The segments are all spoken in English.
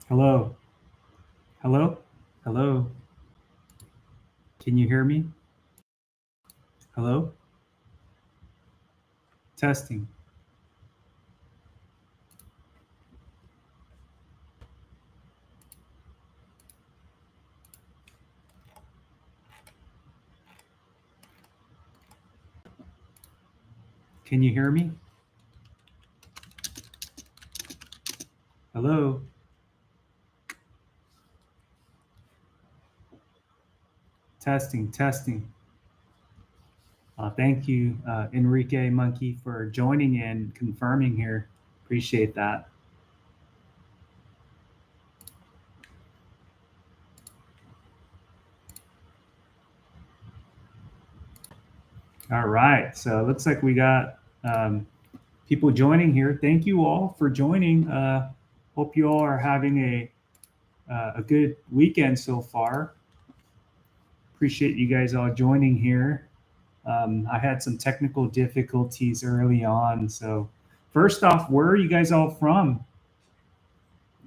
Hello. Hello. Hello. Can you hear me? Hello. Testing. Can you hear me? Hello. Testing. Testing. Thank you, Enrique Monkey, for joining and confirming here. Appreciate that. All right. So it looks like we got people joining here. Thank you all for joining. Hope you all are having a good weekend so far. Appreciate you guys all joining here. I had some technical difficulties early on. So, first off, where are you guys all from?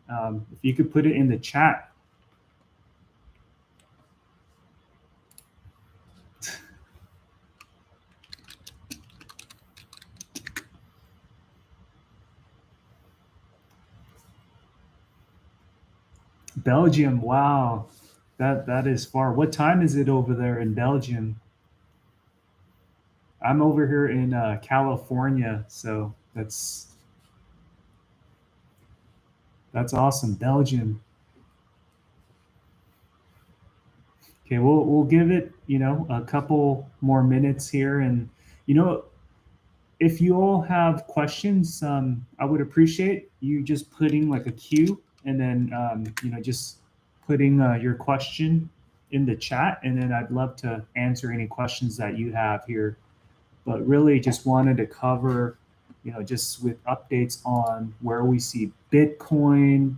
If you could put it in the chat. Belgium. Wow, that is far. What time is it over there in Belgium? I'm over here in California, so that's awesome. Belgium. Okay, we'll give it a couple more minutes here, and you know if you all have questions, I would appreciate you just putting like a Q and then just putting your question in the chat, and then I'd love to answer any questions that you have here. But really, just wanted to cover, just with updates on where we see Bitcoin.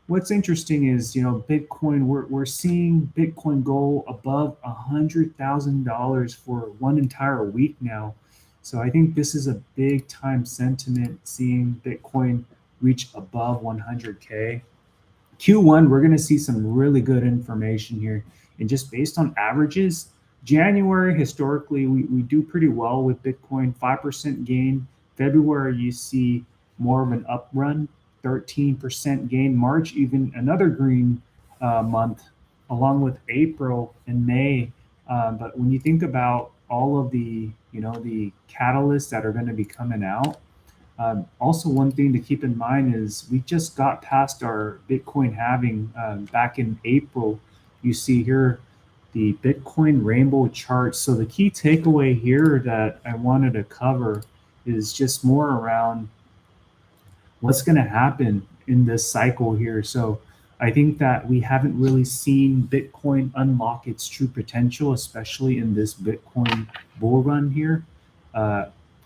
What's interesting is, Bitcoin. We're seeing Bitcoin go above $100,000 for one entire week now. So I think this is a big time sentiment, seeing Bitcoin reach above 100K. Q1, we're going to see some really good information here. And just based on averages, January, historically, we do pretty well with Bitcoin, 5% gain. February, you see more of an up run, 13% gain. March, even another green month, along with April and May. But when you think about all of the catalysts that are going to be coming out, also, one thing to keep in mind is we just got past our Bitcoin halving back in April. You see here the Bitcoin rainbow chart. So the key takeaway here that I wanted to cover is just more around what's going to happen in this cycle here. So I think that we haven't really seen Bitcoin unlock its true potential, especially in this Bitcoin bull run here.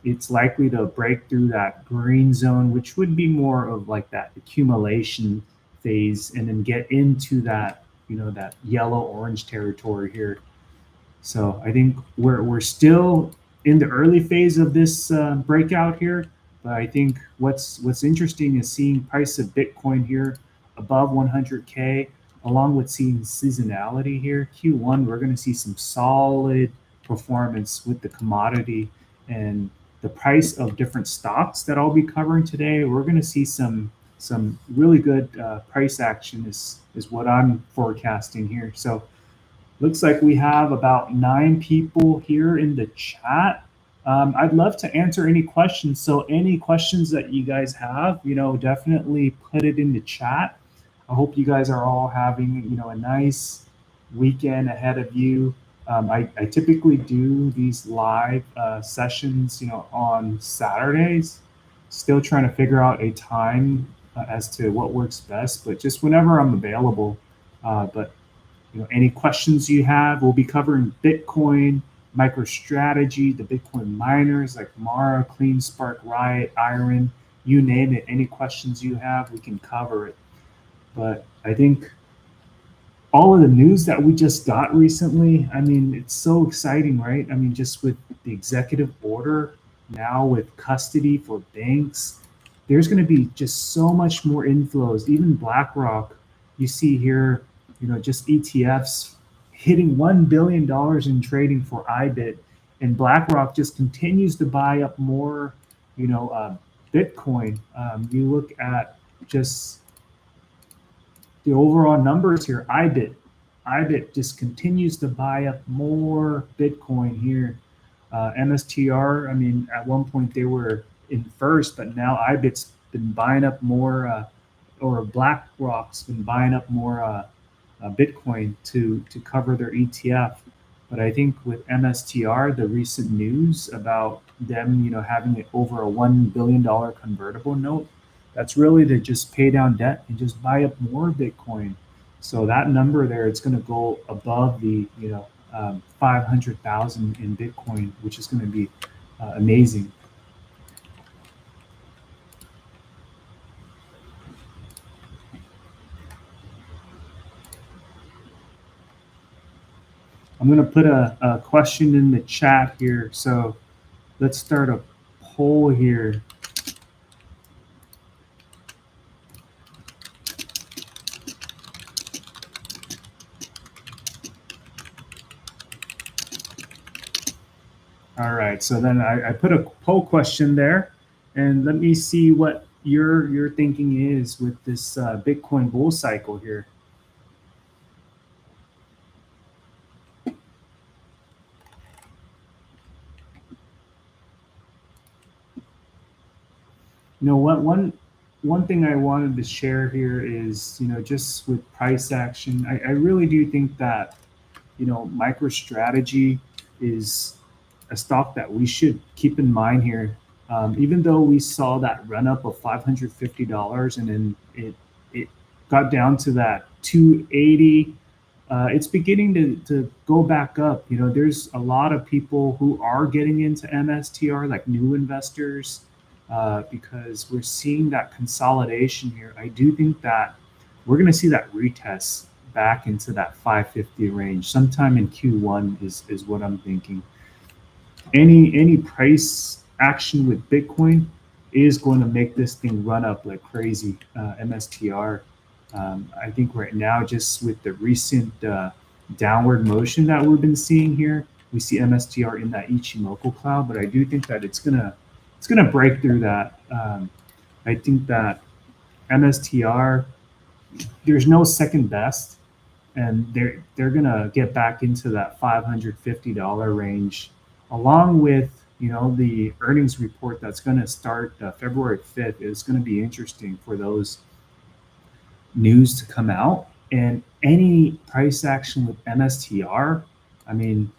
It's likely to break through that green zone, which would be more of like that accumulation phase, and then get into that, that yellow orange territory here. So I think we're still in the early phase of this breakout here, but I think what's interesting is seeing price of Bitcoin here above 100K, along with seeing seasonality here. Q1, we're going to see some solid performance with the commodity and the price of different stocks that I'll be covering today. We're going to see some really good price action is what I'm forecasting here. So looks like we have about 9 people here in the chat. I'd love to answer any questions. So any questions that you guys have, definitely put it in the chat. I hope you guys are all having, a nice weekend ahead of you. I typically do these live sessions, on Saturdays. Still trying to figure out a time as to what works best, but just whenever I'm available. But any questions you have, we'll be covering Bitcoin, MicroStrategy, the Bitcoin miners like Mara, CleanSpark, RIOT, IREN, you name it. Any questions you have, we can cover it. But I think all of the news that we just got recently, I mean, it's so exciting, right? I mean, just with the executive order now with custody for banks, there's going to be just so much more inflows. Even BlackRock you see here, just ETFs hitting $1 billion in trading for IBIT, and BlackRock just continues to buy up more, Bitcoin. You look at just the overall numbers here, IBIT just continues to buy up more Bitcoin here. MSTR, I mean, at one point they were in first, but now IBIT's been buying up more, or BlackRock's been buying up more Bitcoin to cover their ETF. But I think with MSTR, the recent news about them, having over a $1 billion convertible note, that's really to just pay down debt and just buy up more Bitcoin. So that number there, it's going to go above the 500,000 in Bitcoin, which is going to be amazing. I'm going to put a question in the chat here. So let's start a poll here. All right, so then I put a poll question there, and let me see what your thinking is with this Bitcoin bull cycle here. One thing I wanted to share here is, just with price action, I really do think that, MicroStrategy is a stock that we should keep in mind here. Even though we saw that run up of $550 and then it got down to that 280, it's beginning to go back up. There's a lot of people who are getting into MSTR, like new investors, because we're seeing that consolidation here. I do think that we're going to see that retest back into that 550 range sometime in Q1 is what I'm thinking. Any price action with Bitcoin is going to make this thing run up like crazy. MSTR, I think right now, just with the recent downward motion that we've been seeing here, we see MSTR in that Ichimoku cloud, but I do think that it's gonna break through that. I think that MSTR, there's no second best, and they're gonna get back into that $550 range, along with the earnings report that's going to start February 5th. Is going to be interesting for those news to come out, and any price action with MSTR. I mean,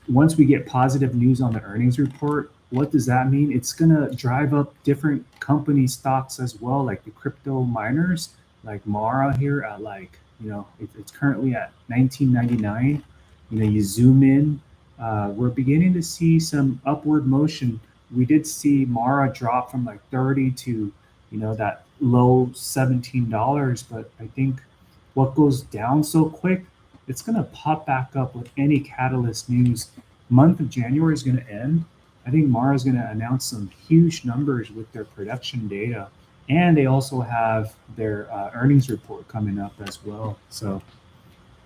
once we get positive news on the earnings report, what does that mean? It's going to drive up different company stocks as well, like the crypto miners, like Mara here at it's currently at $19.99. You zoom in. We're beginning to see some upward motion. We did see Mara drop from like 30 to, that low $17. But I think what goes down so quick, it's going to pop back up with any catalyst news. Month of January is going to end. I think Mara is going to announce some huge numbers with their production data. And they also have their earnings report coming up as well. So,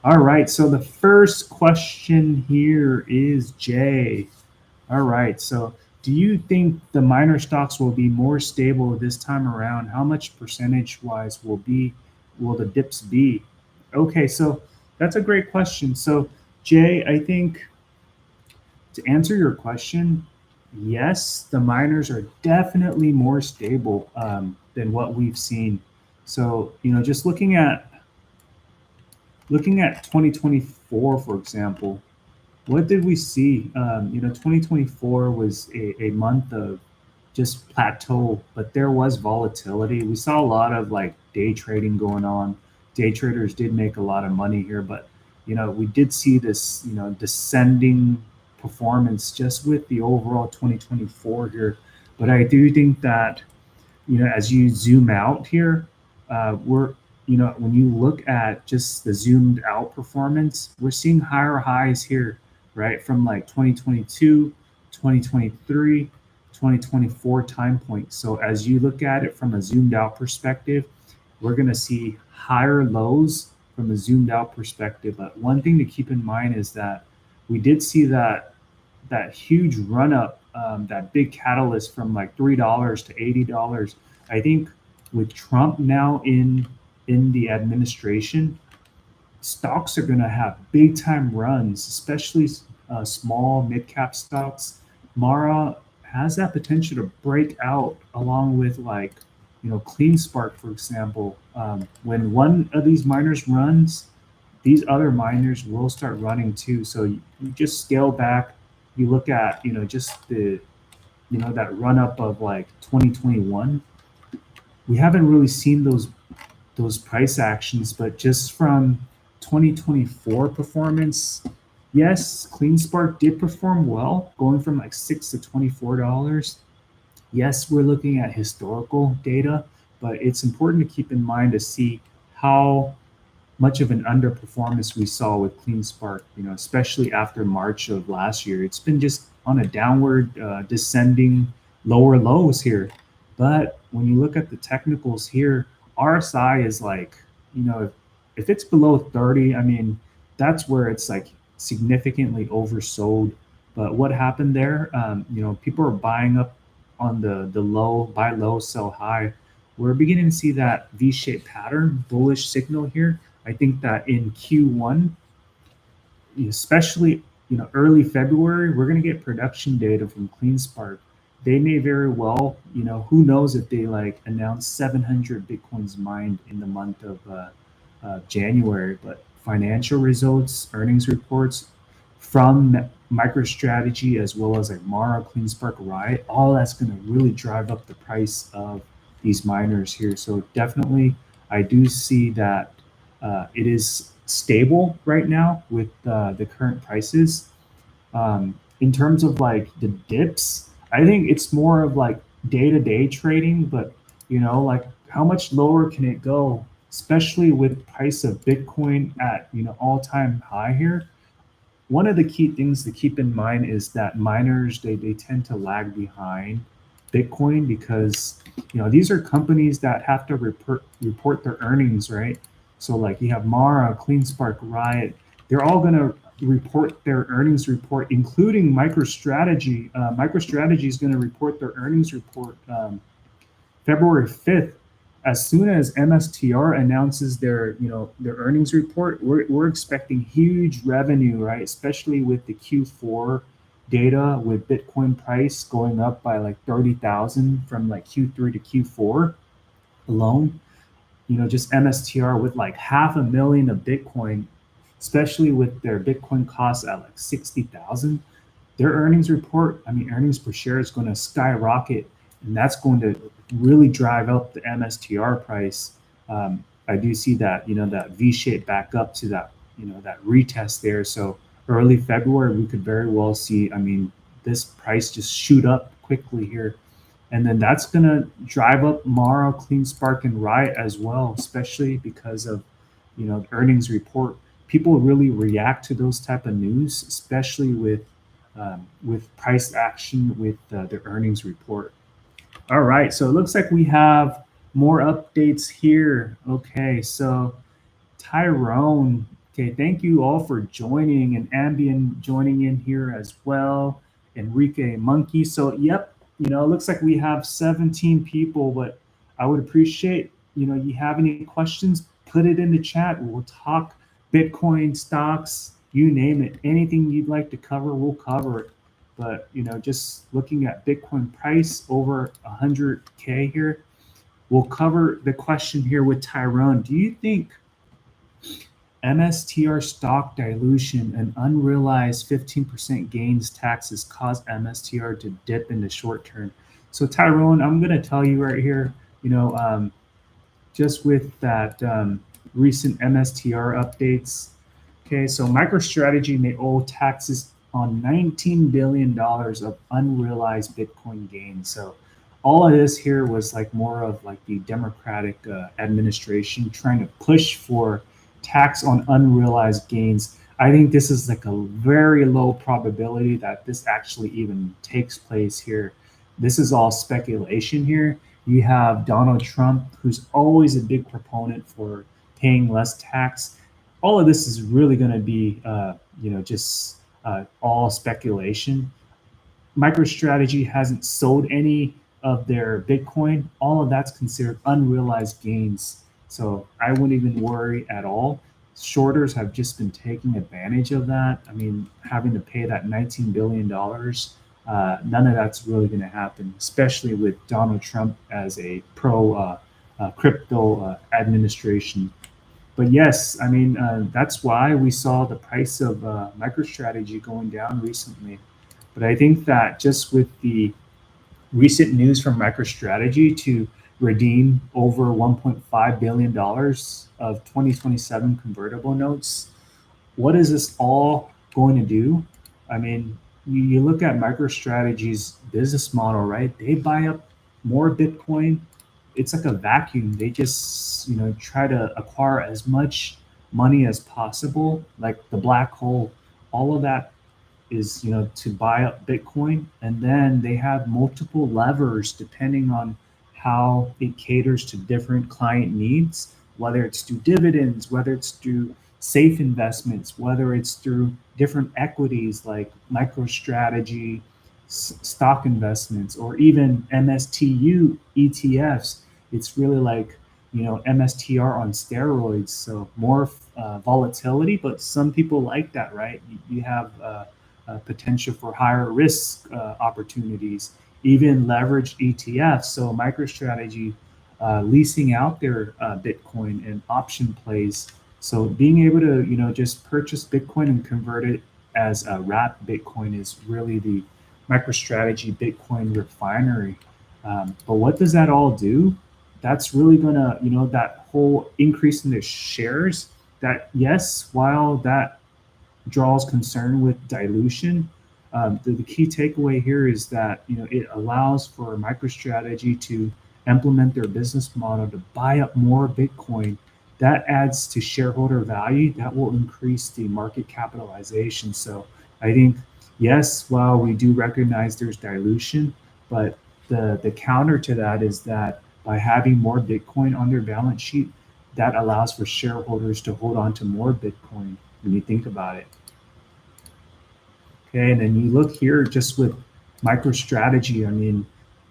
all right. So the first question here is Jay. All right. So do you think the minor stocks will be more stable this time around? How much percentage wise will the dips be? Okay. So that's a great question. So Jay, I think to answer your question, yes, the miners are definitely more stable than what we've seen. So, just looking at 2024, for example, what did we see? 2024 was a month of just plateau, but there was volatility. We saw a lot of like day trading going on. Day traders did make a lot of money here, but we did see this descending performance just with the overall 2024 here. But I do think that as you zoom out here, when you look at just the zoomed out performance, we're seeing higher highs here, right? From like 2022, 2023, 2024 time points. So as you look at it from a zoomed out perspective, we're going to see higher lows from a zoomed out perspective. But one thing to keep in mind is that we did see that huge run up, that big catalyst from like $3 to $80. I think with Trump now in the administration, stocks are going to have big time runs, especially small mid cap stocks. Mara has that potential to break out along with like, Clean Spark, for example. When one of these miners runs, these other miners will start running too. So you just scale back. You look at, just the, that run up of like 2021. We haven't really seen those price actions, but just from 2024 performance, yes, CleanSpark did perform well, going from like $6 to $24. Yes, we're looking at historical data, but it's important to keep in mind to see how much of an underperformance we saw with CleanSpark, especially after March of last year. It's been just on a downward descending lower lows here. But when you look at the technicals here, RSI is like, if it's below 30, I mean, that's where it's like significantly oversold. But what happened there? People are buying up on the low, buy low, sell high. We're beginning to see that V-shaped pattern, bullish signal here. I think that in Q1, especially early February, we're going to get production data from CleanSpark. They may very well, who knows if they like announce 700 bitcoins mined in the month of January, but financial results, earnings reports from MicroStrategy as well as like Mara, CleanSpark, RIOT, all that's going to really drive up the price of these miners here. So definitely, I do see that it is stable right now with the current prices. In terms of like the dips, I think it's more of like day-to-day trading, but like how much lower can it go, especially with price of Bitcoin at all-time high here. One of the key things to keep in mind is that miners they tend to lag behind Bitcoin because these are companies that have to report their earnings, right? So like you have Mara, CleanSpark, RIOT, they're all going to report their earnings report, including MicroStrategy. MicroStrategy is going to report their earnings report February 5th. As soon as MSTR announces their earnings report, we're expecting huge revenue, right? Especially with the Q4 data with Bitcoin price going up by like 30,000 from like Q3 to Q4 alone. Just MSTR with like 500,000 of Bitcoin, especially with their Bitcoin costs at like 60,000, their earnings report, earnings per share is going to skyrocket, and that's going to really drive up the MSTR price. I do see that, that V-shape back up to that, that retest there. So early February, we could very well see, this price just shoot up quickly here. And then that's going to drive up Mara, CleanSpark, and RIOT as well, especially because of, the earnings report. People really react to those type of news, especially with price action with the earnings report. All right, so it looks like we have more updates here. Okay, so Tyrone, okay, thank you all for joining, and Ambien joining in here as well. Enrique Monkey. So, yep, it looks like we have 17 people, but I would appreciate, you have any questions, put it in the chat. We'll talk Bitcoin, stocks, you name it. Anything you'd like to cover, we'll cover it. But, just looking at Bitcoin price over 100K here, we'll cover the question here with Tyrone. Do you think MSTR stock dilution and unrealized 15% gains taxes cause MSTR to dip in the short term? So Tyrone, I'm going to tell you right here, just with that recent MSTR updates. Okay, so MicroStrategy may owe taxes on $19 billion of unrealized Bitcoin gains. So all of this here was like more of like the Democratic administration trying to push for tax on unrealized gains. I think this is like a very low probability that this actually even takes place here. This is all speculation here. You have Donald Trump, who's always a big proponent for paying less tax. All of this is really going to be, just all speculation. MicroStrategy hasn't sold any of their Bitcoin. All of that's considered unrealized gains. So I wouldn't even worry at all. Shorters have just been taking advantage of that. I mean, having to pay that $19 billion, none of that's really going to happen, especially with Donald Trump as a pro crypto administration. But yes, I mean, that's why we saw the price of MicroStrategy going down recently. But I think that just with the recent news from MicroStrategy to redeem over $1.5 billion of 2027 convertible notes, what is this all going to do? I mean, you look at MicroStrategy's business model, right? They buy up more Bitcoin. It's like a vacuum. They just, try to acquire as much money as possible, like the black hole. All of that is to buy up Bitcoin, and then they have multiple levers depending on how it caters to different client needs, whether it's through dividends, whether it's through safe investments, whether it's through different equities like MicroStrategy stock investments, or even MSTU ETFs. It's really like MSTR on steroids, so more volatility, but some people like that, right? You have potential for higher risk opportunities, even leveraged ETFs. So MicroStrategy leasing out their Bitcoin and option plays. So being able to just purchase Bitcoin and convert it as a wrapped Bitcoin is really the MicroStrategy Bitcoin refinery. But what does that all do? That's really gonna that whole increase in the shares. That, yes, while that draws concern with dilution. The key takeaway here is that it allows for MicroStrategy to implement their business model to buy up more Bitcoin. That adds to shareholder value. That will increase the market capitalization. So I think, yes, while we do recognize there's dilution, but the counter to that is that by having more Bitcoin on their balance sheet, that allows for shareholders to hold on to more Bitcoin when you think about it. Okay, and then you look here just with MicroStrategy. I mean,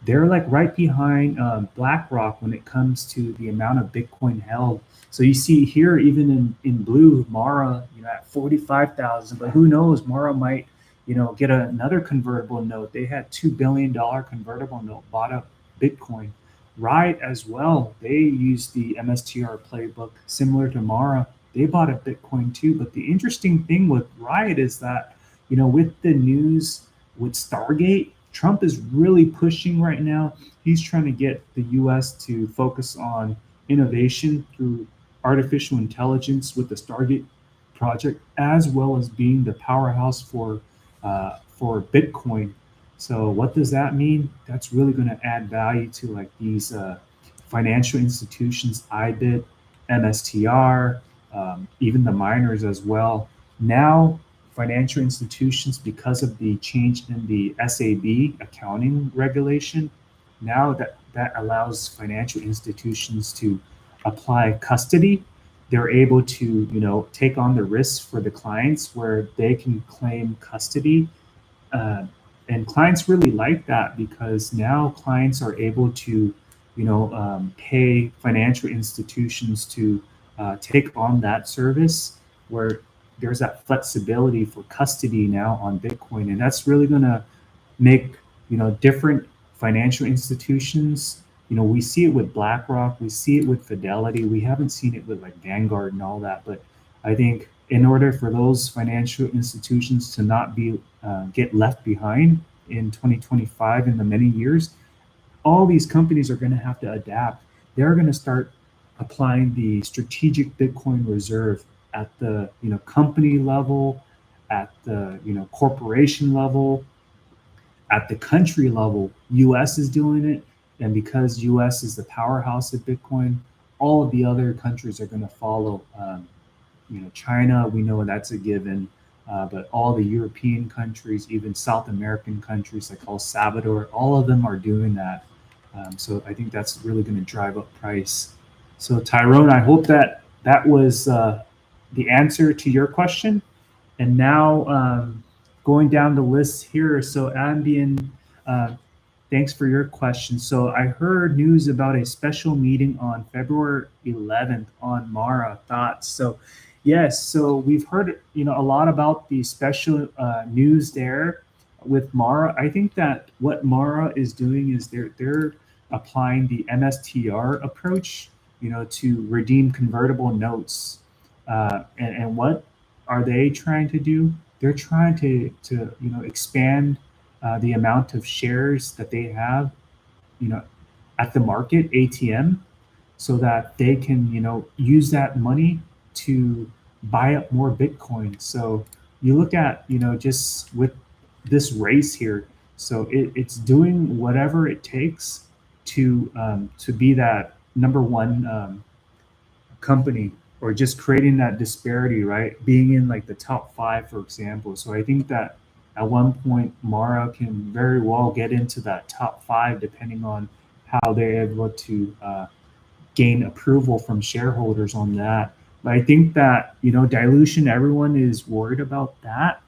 they're like right behind BlackRock when it comes to the amount of Bitcoin held. So you see here, even in blue, Mara, at 45,000. But who knows? Mara might, get another convertible note. They had $2 billion convertible note bought up Bitcoin. Riot as well. They used the MSTR playbook similar to Mara. They bought up Bitcoin too. But the interesting thing with Riot is that with the news with Stargate, Trump is really pushing right now. He's trying to get the US to focus on innovation through artificial intelligence with the Stargate project, as well as being the powerhouse for Bitcoin. So what does that mean? That's really going to add value to like these financial institutions, IBIT, MSTR, even the miners as well. Now, financial institutions, because of the change in the SAB accounting regulation, now that allows financial institutions to apply custody. They're able to take on the risks for the clients where they can claim custody. uh, and clients really like that because now clients are able to pay financial institutions to take on that service, where there's that flexibility for custody now on Bitcoin. And that's really going to make different financial institutions. We see it with BlackRock, we see it with Fidelity. We haven't seen it with like Vanguard and all that. But I think in order for those financial institutions to not be get left behind in 2025 in the many years, all these companies are going to have to adapt. They're going to start applying the strategic Bitcoin reserve at the company level, at the corporation level, at the country level. US is doing it, and because US is the powerhouse of Bitcoin, all of the other countries are going to follow. China, we know that's a given, but all the European countries, even South American countries like El Salvador, all of them are doing that. So I think that's really going to drive up price. So Tyrone, I hope that was the answer to your question. And now going down the list here. So Ambien, uh, thanks for your question. So I heard news about a special meeting on February 11th on Mara. Thoughts? So yes, so we've heard a lot about the special news there with Mara. I think that what Mara is doing is they're applying the MSTR approach, to redeem convertible notes. And what are they trying to do? They're trying to expand the amount of shares that they have, you know, at the market ATM, so that they can, use that money to buy up more Bitcoin. So you look at, just with this race here, so it's doing whatever it takes to be that number one company, or just creating that disparity, right? Being in like the top five, for example. So I think that at one point, Mara can very well get into that top five, depending on how they're able to gain approval from shareholders on that. But I think that, dilution, everyone is worried about that.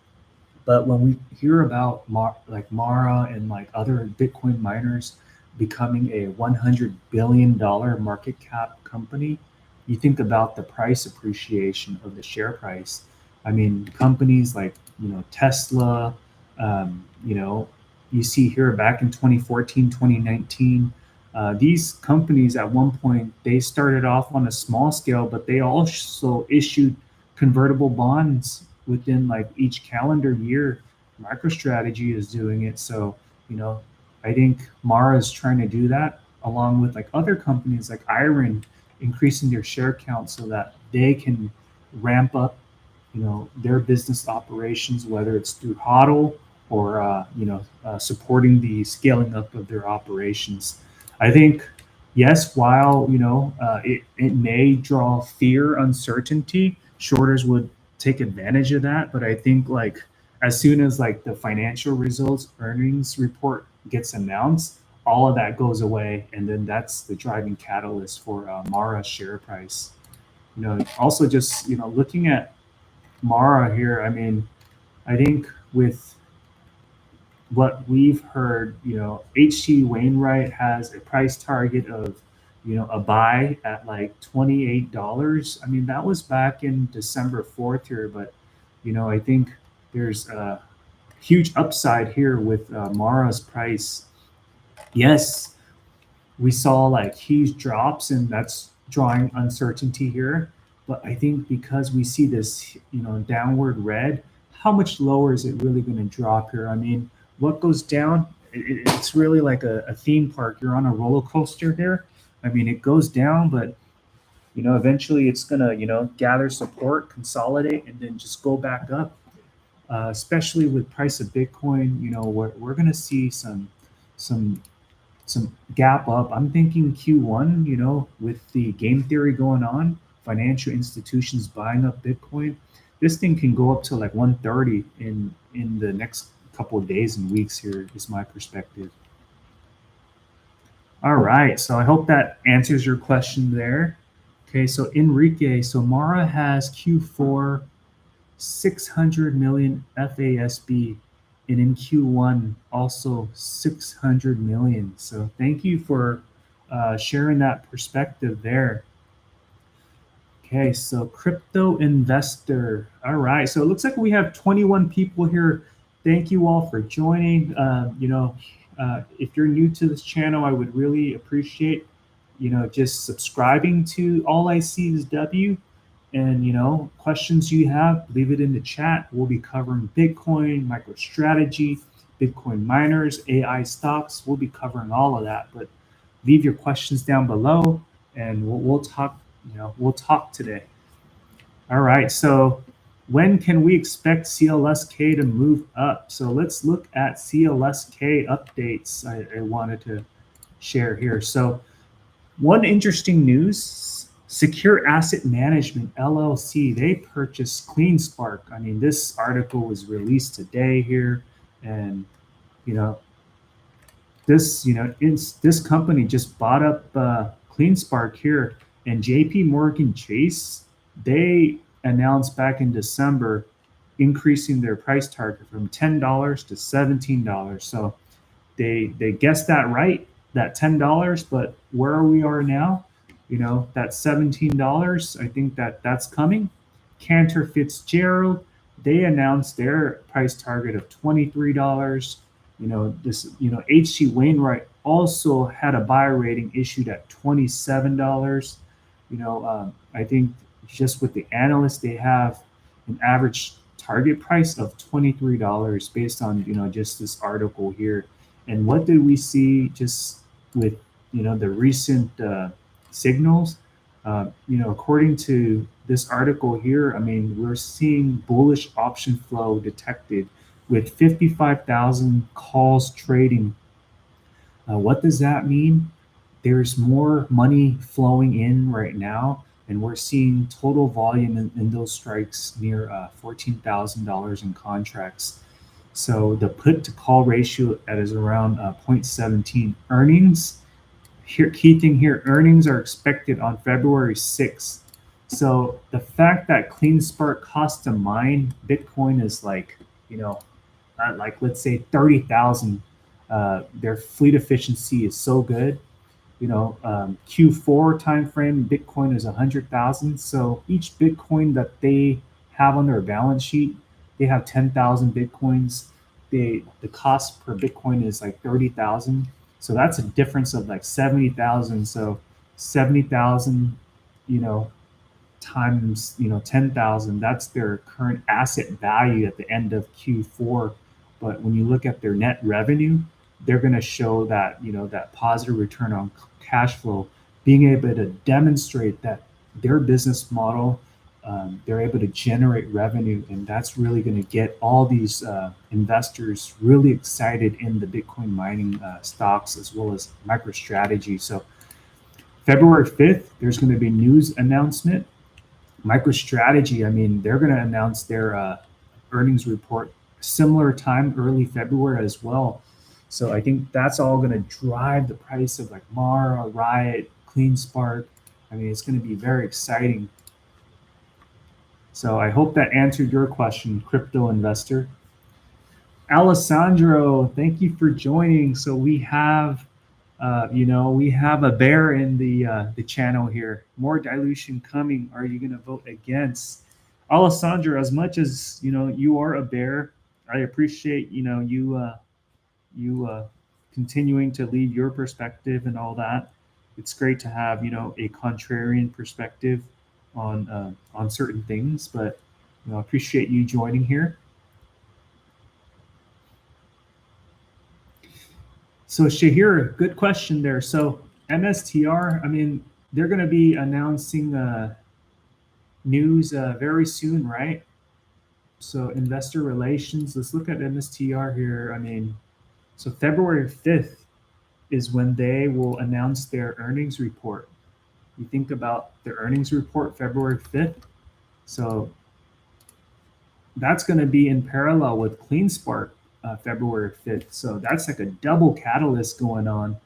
But when we hear about like Mara and like other Bitcoin miners becoming a $100 billion market cap company, you think about the price appreciation of the share price. I mean, companies like, Tesla, you see here back in 2014, 2019, these companies at one point, they started off on a small scale, but they also issued convertible bonds within like each calendar year. MicroStrategy is doing it. So, I think Mara is trying to do that along with like other companies like IREN, increasing their share count so that they can ramp up, their business operations, whether it's through HODL or, supporting the scaling up of their operations. I think, yes, while, it may draw fear, uncertainty, shorters would take advantage of that. But I think like as soon as like the financial results, earnings report gets announced, all of that goes away, and then that's the driving catalyst for Mara's share price. Also just looking at Mara here, I mean, I think with what we've heard, HT Wainwright has a price target of, a buy at like $28. I mean, that was back in December 4th here, but, I think there's a huge upside here with Mara's price. Yes, we saw like huge drops, and that's drawing uncertainty here. But I think because we see this, downward red, how much lower is it really going to drop here? I mean, what goes down? It's really like a theme park. You're on a roller coaster here. I mean, it goes down, but eventually it's gonna, gather support, consolidate, and then just go back up. Especially with price of Bitcoin, we're gonna see some some gap up. I'm thinking Q1, with the game theory going on, financial institutions buying up Bitcoin, this thing can go up to like 130 in the next couple of days and weeks here, is my perspective. All right, so I hope that answers your question there. Okay, so Enrique, so Mara has Q4 600 million FASB, and in Q1 also 600 million. So thank you for sharing that perspective there. Okay, so crypto investor. All right, so it looks like we have 21 people here. Thank you all for joining. If you're new to this channel, I would really appreciate, just subscribing to alliseeisW. And questions you have, leave it in the chat. We'll be covering Bitcoin, MicroStrategy, Bitcoin miners, AI stocks. We'll be covering all of that. But leave your questions down below, and we'll talk. We'll talk today. All right. So when can we expect CLSK to move up? So let's look at CLSK updates. I wanted to share here. So one interesting news, Secure Asset Management LLC, they purchased CleanSpark. I mean, this article was released today here, and this, this company just bought up CleanSpark here, and JP Morgan Chase, they announced back in December increasing their price target from $10 to $17. So they guessed that right, that $10, but where we are now, that $17, I think that's coming. Cantor Fitzgerald, they announced their price target of $23. HC Wainwright also had a buy rating issued at $27. I think just with the analysts, they have an average target price of $23 based on just this article here. And what did we see just with the recent signals? According to this article here, I mean, we're seeing bullish option flow detected with 55,000 calls trading. What does that mean? There's more money flowing in right now, and we're seeing total volume in those strikes near $14,000 in contracts. So the put to call ratio that is around 0.17. Earnings, here, key thing here, earnings are expected on February 6th. So the fact that CleanSpark cost to mine Bitcoin is like let's say 30,000. Their fleet efficiency is so good. Q4 timeframe, Bitcoin is 100,000. So each Bitcoin that they have on their balance sheet, they have 10,000 Bitcoins. The cost per Bitcoin is like 30,000. So that's a difference of like 70,000. So 70,000, times 10,000. That's their current asset value at the end of Q4. But when you look at their net revenue, they're going to show that that positive return on cash flow, being able to demonstrate that their business model, they're able to generate revenue, and that's really going to get all these investors really excited in the Bitcoin mining stocks as well as MicroStrategy. So February 5th, there's going to be news announcement. MicroStrategy, I mean, they're going to announce their earnings report similar time, early February as well. So I think that's all going to drive the price of like Mara, RIOT, CleanSpark. I mean, it's going to be very exciting. So I hope that answered your question, crypto investor. Alessandro, thank you for joining. So we have, we have a bear in the channel here. More dilution coming. Are you going to vote against? Alessandro, as much as you are a bear, I appreciate you continuing to lead your perspective and all that. It's great to have a contrarian perspective on certain things, but I appreciate you joining here. So Shahir, good question there. So MSTR, I mean, they're going to be announcing news very soon, right? So investor relations, let's look at MSTR here. I mean, so February 5th is when they will announce their earnings report. You think about their earnings report, February 5th. So that's going to be in parallel with CleanSpark, February 5th. So that's like a double catalyst going on.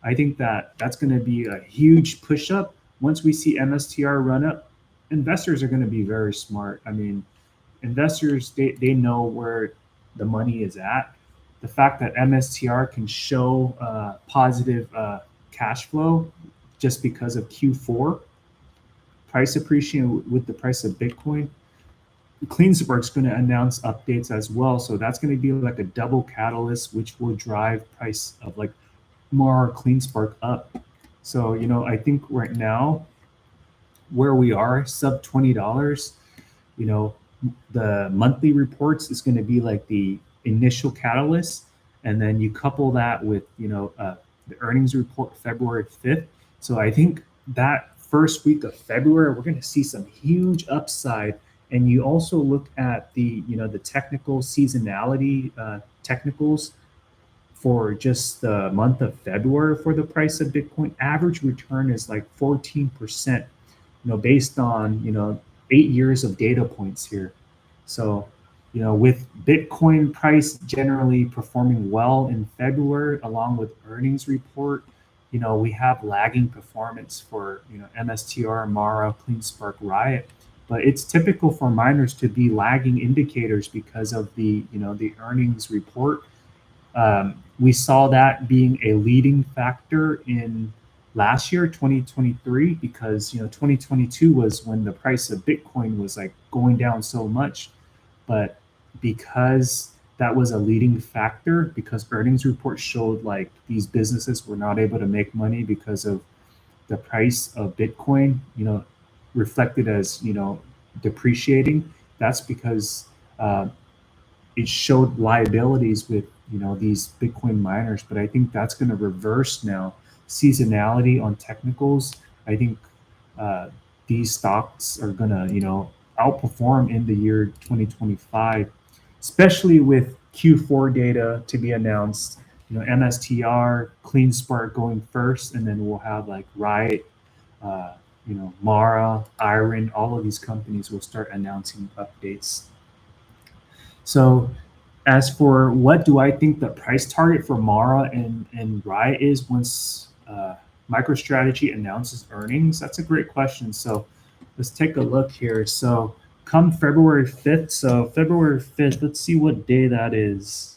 I think that's going to be a huge push up. Once we see MSTR run up, investors are going to be very smart. I mean, investors, they know where the money is at. The fact that MSTR can show positive cash flow just because of Q4 price appreciation with the price of Bitcoin. CleanSpark's going to announce updates as well. So that's going to be like a double catalyst, which will drive price of like more CleanSpark up. So, I think right now where we are, sub $20, the monthly reports is going to be like the initial catalyst. And then you couple that with, the earnings report February 5th. So I think that first week of February, we're going to see some huge upside. And you also look at the, the technical seasonality technicals for just the month of February for the price of Bitcoin. Average return is like 14%, based on, 8 years of data points here. So with Bitcoin price generally performing well in February, along with earnings report, we have lagging performance for, MSTR, Mara, CleanSpark, Riot. But it's typical for miners to be lagging indicators because of the earnings report. We saw that being a leading factor in last year, 2023, because 2022 was when the price of Bitcoin was like going down so much. But because that was a leading factor, because earnings reports showed like these businesses were not able to make money because of the price of Bitcoin, reflected as depreciating. That's because uh, it showed liabilities with these Bitcoin miners. But I think that's going to reverse now. Seasonality on technicals. I think uh, these stocks are going to outperform in the year 2025, especially with Q4 data to be announced. MSTR, CleanSpark going first, and then we'll have like Riot, uh, Mara, IREN. All of these companies will start announcing updates. So as for what do I think the price target for Mara and Riot is once MicroStrategy announces earnings, that's a great question. So let's take a look here. So come February 5th, so February 5th, let's see what day that is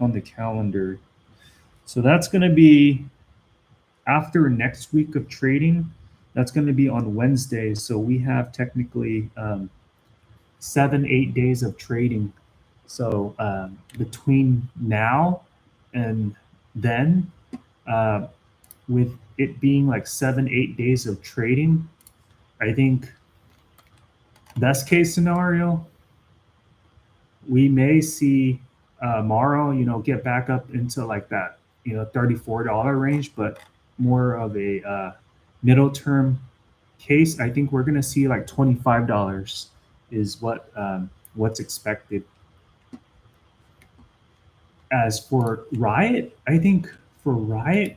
on the calendar. So that's going to be after next week of trading. That's going to be on Wednesday. So we have technically 7, 8 days of trading. So between now and then, uh, with it being like 7, 8 days of trading, I think best case scenario, we may see Morrow, get back up into like that, $34 range, but more of a middle term case, I think we're going to see like $25 is what's expected. As for Riot, I think for Riot,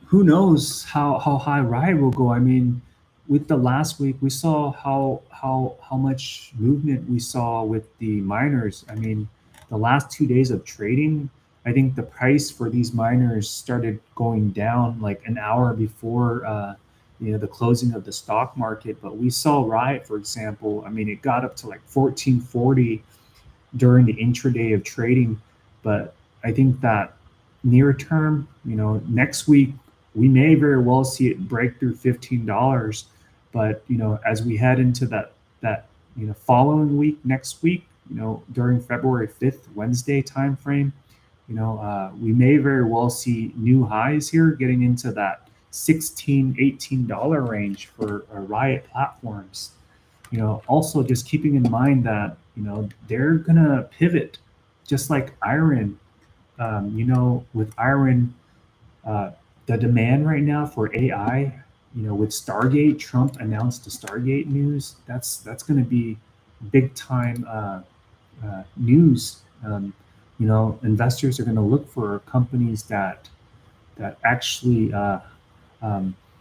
who knows how high Riot will go. I mean, with the last week, we saw how much movement we saw with the miners. I mean, the last 2 days of trading, I think the price for these miners started going down like an hour before the closing of the stock market. But we saw Riot, for example. I mean, it got up to like 1440 during the intraday of trading. But I think that near term, next week, we may very well see it break through $15. But as we head into that following week, next week, during February 5th, Wednesday timeframe, we may very well see new highs here, getting into that 16, $18 range for Riot platforms. Also just keeping in mind that they're gonna pivot, just like IREN. With IREN, uh, the demand right now for AI, with Stargate, Trump announced the Stargate news. That's going to be big time news. Investors are going to look for companies that actually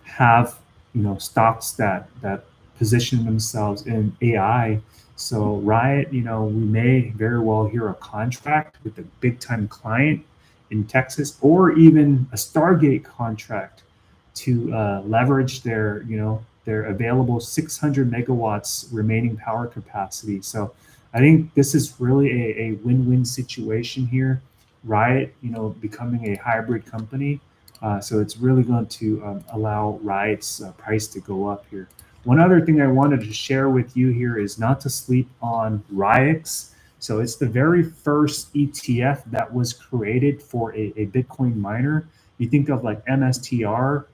have stocks that position themselves in AI. So Riot, we may very well hear a contract with a big time client in Texas, or even a Stargate contract to leverage their available 600 megawatts remaining power capacity. So I think this is really a win-win situation here. Riot, becoming a hybrid company, so it's really going to allow Riot's price to go up here. One other thing I wanted to share with you here is not to sleep on RIOT. So it's the very first ETF that was created for a Bitcoin miner. You think of like MSTR,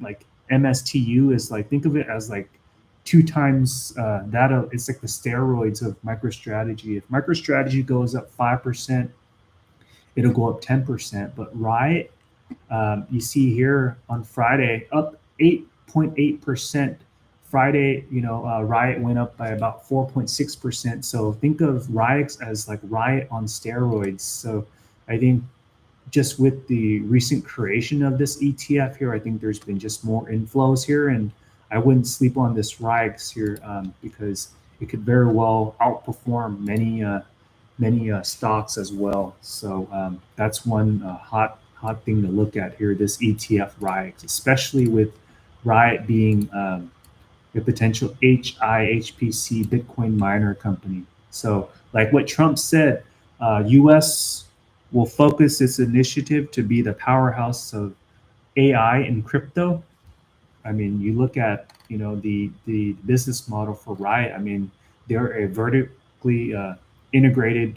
like MSTU is like, think of it as like two times that of, it's like the steroids of MicroStrategy. If MicroStrategy goes up 5%, it'll go up 10%. But Riot, you see here on Friday, up 8.8%. Friday, Riot went up by about 4.6%. So think of Riot as like Riot on steroids. So I think just with the recent creation of this ETF here, I think there's been just more inflows here, and I wouldn't sleep on this Riot here because it could very well outperform many stocks as well. So that's one hot thing to look at here. This ETF RIOT, especially with RIOT being a potential HIHPC Bitcoin miner company. So, like what Trump said, U.S. will focus its initiative to be the powerhouse of AI and crypto. I mean, you look at the business model for Riot. I mean, they're a vertically integrated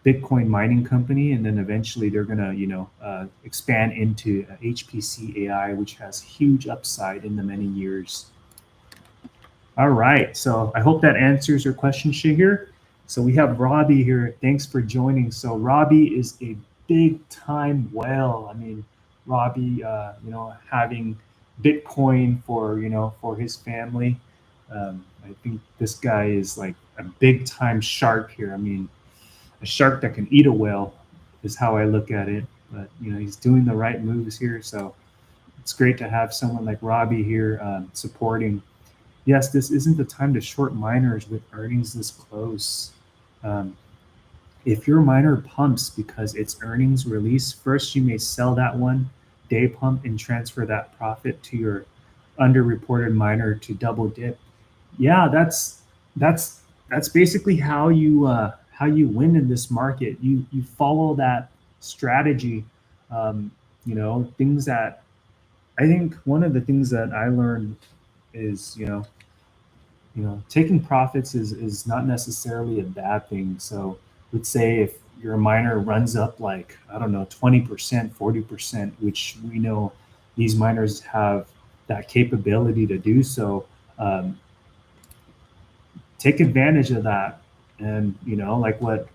Bitcoin mining company, and then eventually they're gonna expand into HPC AI, which has huge upside in the many years. All right, so I hope that answers your question, Shahir. So we have Robbie here. Thanks for joining. So Robbie is a big time whale. I mean, Robbie, having Bitcoin for his family. I think this guy is like a big time shark here. I mean, a shark that can eat a whale is how I look at it. But he's doing the right moves here. So it's great to have someone like Robbie here supporting. Yes, this isn't the time to short miners with earnings this close. Um, if your miner pumps because its earnings release, first you may sell that one day pump and transfer that profit to your underreported miner to double dip. Yeah, that's basically how you win in this market. You follow that strategy. Things that I think one of the things that I learned is taking profits is not necessarily a bad thing. So let's say if your miner runs up like, I don't know, 20%, 40%, which we know these miners have that capability to do so, take advantage of that. And like what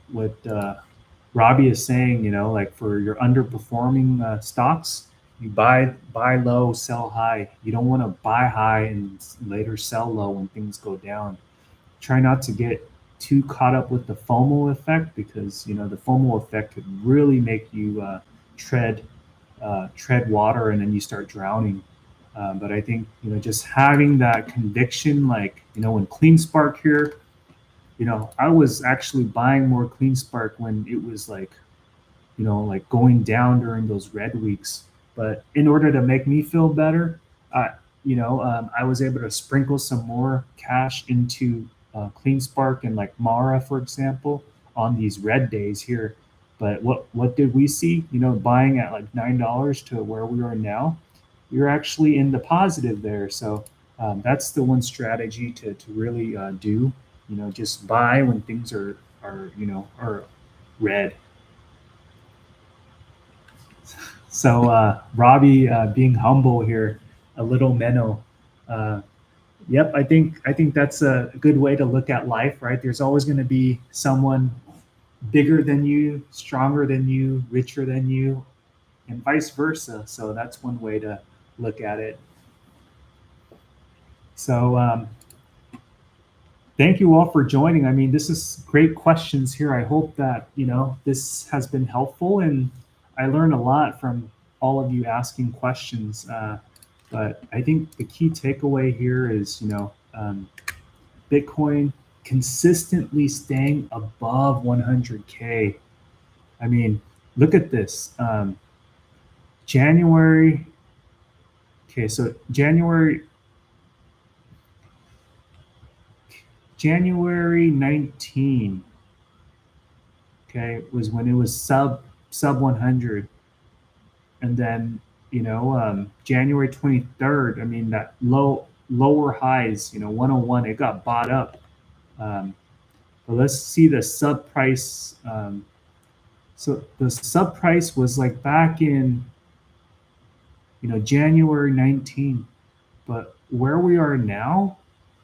Robbie is saying, like for your underperforming stocks, you buy low, sell high. You don't want to buy high and later sell low when things go down. Try not to get too caught up with the FOMO effect, because the FOMO effect could really make you tread water, and then you start drowning. But I think just having that conviction, like when CleanSpark here, I was actually buying more CleanSpark when it was like like going down during those red weeks. But in order to make me feel better, I was able to sprinkle some more cash into CleanSpark and like Mara, for example, on these red days here. But what did we see? Buying at like $9 to where we are now, you're actually in the positive there. So that's the one strategy to really do. Just buy when things are red. So Robbie, being humble here, a little menno. Uh, yep, I think that's a good way to look at life, right? There's always going to be someone bigger than you, stronger than you, richer than you, and vice versa. So that's one way to look at it. So thank you all for joining. I mean, this is great questions here. I hope that this has been helpful, and I learned a lot from all of you asking questions. But I think the key takeaway here is Bitcoin consistently staying above 100K. I mean, look at this. January. Okay, so January 19, okay, was when it was sub 100. And then January 23rd, I mean, that lower highs, 101, it got bought up. But let's see the sub price. So the sub price was like back in January 19. But where we are now,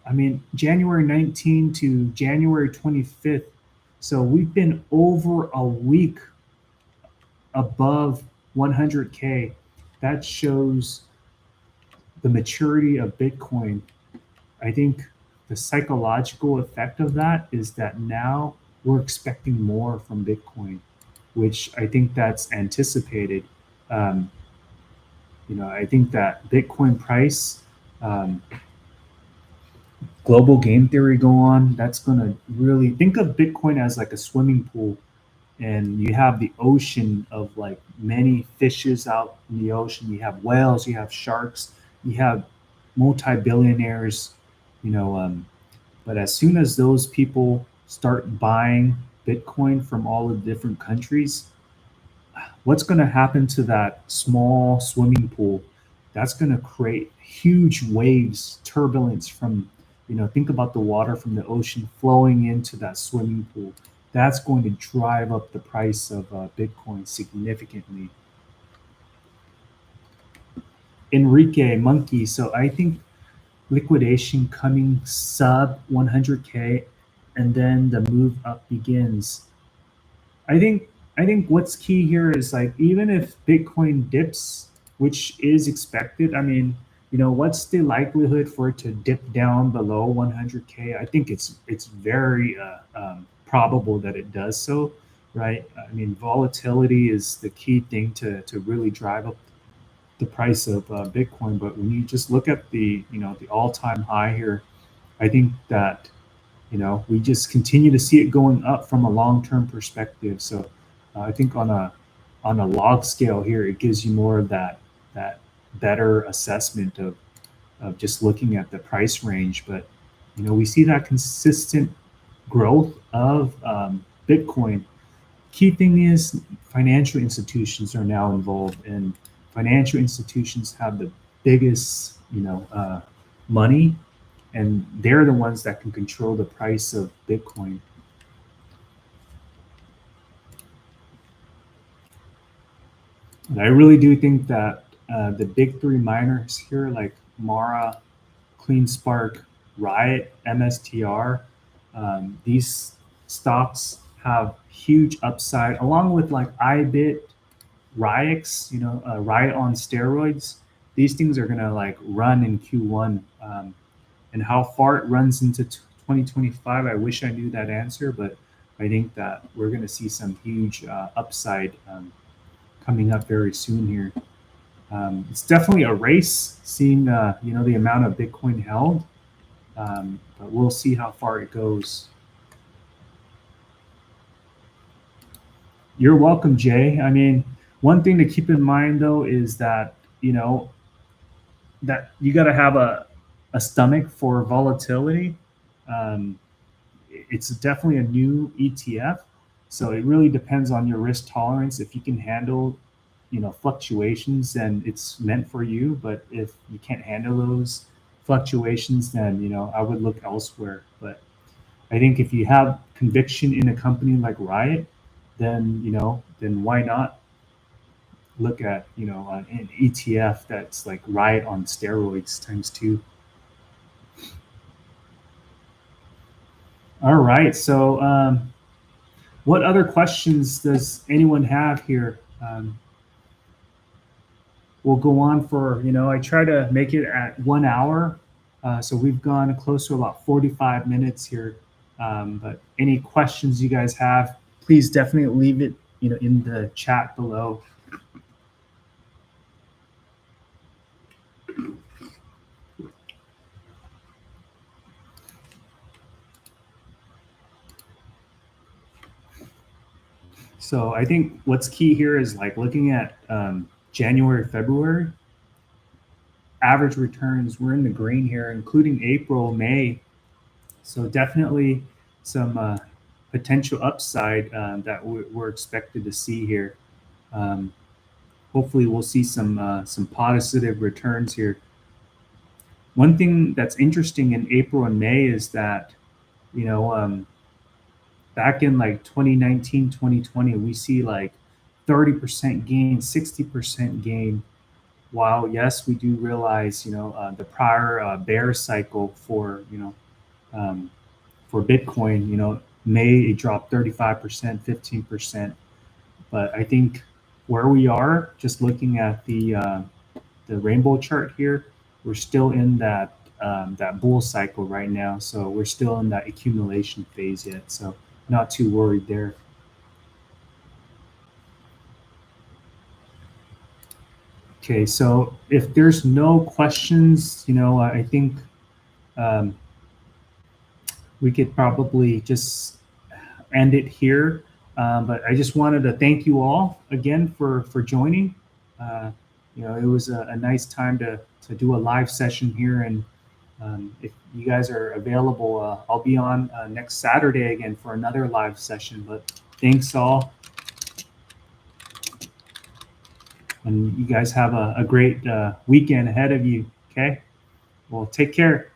I mean, January 19 to January 25th. So we've been over a week above 100K. That shows the maturity of Bitcoin. I think the psychological effect of that is that now we're expecting more from Bitcoin, which I think that's anticipated. I think that Bitcoin price, global game theory go on, that's going to really think of Bitcoin as like a swimming pool, and you have the ocean of like many fishes out in the ocean. You have whales, you have sharks, you have multi-billionaires, you know. But as soon as those people start buying Bitcoin from all the different countries, what's going to happen to that small swimming pool? That's going to create huge waves, turbulence from, think about the water from the ocean flowing into that swimming pool. That's going to drive up the price of Bitcoin significantly. Enrique Monkey. So I think liquidation coming sub 100K, and then the move up begins. I think I think what's key here is like even if Bitcoin dips, which is expected. I mean, what's the likelihood for it to dip down below 100K? I think it's very probable that it does so, right? I mean, volatility is the key thing to really drive up the price of Bitcoin. But when you just look at the all-time high here, I think that we just continue to see it going up from a long-term perspective. So I think on a log scale here, it gives you more of that better assessment of just looking at the price range. But we see that consistent growth of Bitcoin. Key thing is financial institutions are now involved, and financial institutions have the biggest money, and they're the ones that can control the price of Bitcoin. And I really do think that the big three miners here, like Mara, CleanSpark, Riot, MSTR, these stocks have huge upside, along with like IBIT, RIOX, Riot on steroids. These things are gonna like run in Q1. And how far it runs into 2025, I wish I knew that answer, but I think that we're going to see some huge upside coming up very soon here. It's definitely a race, seeing the amount of Bitcoin held, but we'll see how far it goes. You're welcome, Jay. I mean, one thing to keep in mind though is that that you got to have a stomach for volatility. Um, it's definitely a new ETF, so it really depends on your risk tolerance. If you can handle, fluctuations, then it's meant for you. But if you can't handle those fluctuations, then I would look elsewhere. But I think if you have conviction in a company like Riot, then why not look at an ETF that's like Riot on steroids times two. All right. So, what other questions does anyone have here? We'll go on for, I try to make it at 1 hour. So we've gone close to about 45 minutes here. But any questions you guys have, please definitely leave it, in the chat below. So I think what's key here is like looking at January, February, average returns. We're in the green here, including April, May. So definitely some potential upside that we're expected to see here. Hopefully, we'll see some positive returns here. One thing that's interesting in April and May is that you know back in like 2019, 2020, we see like 30% gain, 60% gain. While yes, we do realize the prior bear cycle um, for Bitcoin, May it dropped 35%, 15%. But I think where we are, just looking at the rainbow chart here, we're still in that bull cycle right now. So we're still in that accumulation phase yet. So not too worried there. Okay, so if there's no questions, I think um, we could probably just end it here. But I just wanted to thank you all again for joining. It was a nice time to do a live session here, and if you guys are available, I'll be on next Saturday again for another live session. But thanks all, and you guys have a great weekend ahead of you. Okay, well, take care.